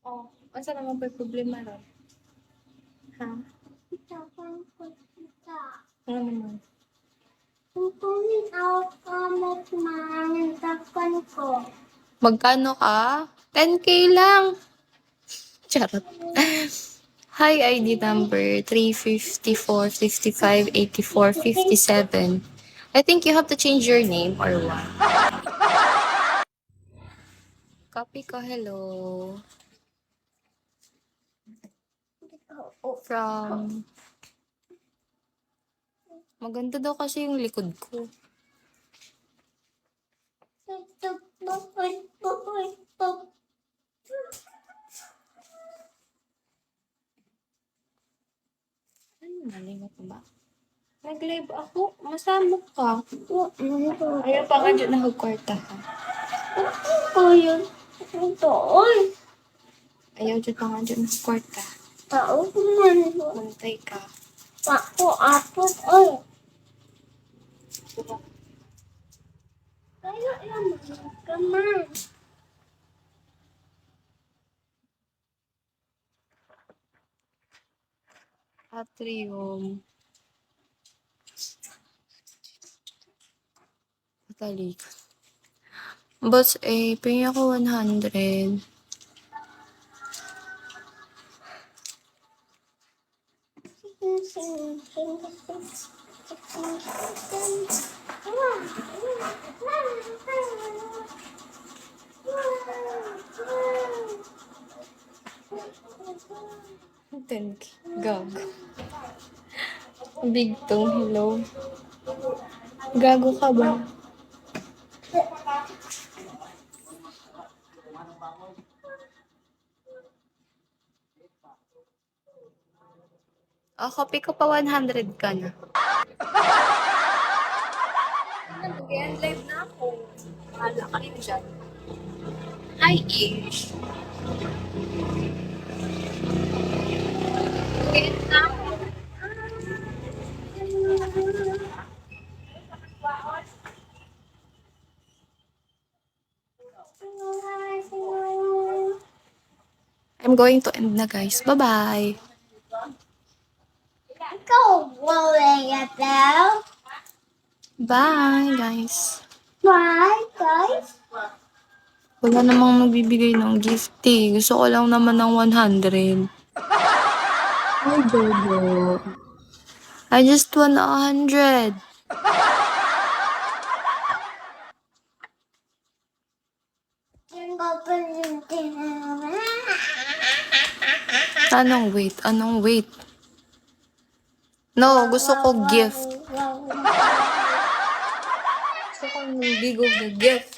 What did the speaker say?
Oh, asa naman pa problema ron? Ha? Tapang ko kita. Ano naman? Kukunin ako kamot maangin takpan ko. Magkano ka? 10K lang. Charot. Hi, ID number 354-55-84-57. I think you have to change your name or what? Copy ko, hello. From... Maganda daw kasi yung likod ko. Ano, nalimot ba? Nag-live ako. Masamok ka. Ayaw pa nga dyan nakagkwarta ka. Ayun. Ito, oy. Ayaw dyan pa nga dyan nakagkwarta. Tao ko man. Mantay ka. Pako, apot, oy. Kaya yan, kaman. Atrium. Patalikan. Boss, pay ako 100. Thank you. Gago. Big tone, hello. Gago ka ba? Copy ko pa 100 ka na. Mag-end live na ako. Mahala ka rin dyan. Hi, Ish. Mag-end na ako. I'm going to end na, guys. Bye-bye. Go, rolling it down. Bye, guys. Bye, guys. Wala namang nagbibigay ng gift eh. Gusto ko lang naman ng 100. Ay, Jojo. I just want 100. Anong wait? Anong wait? No, gusto ko gift. Gusto ko ng big of the gift.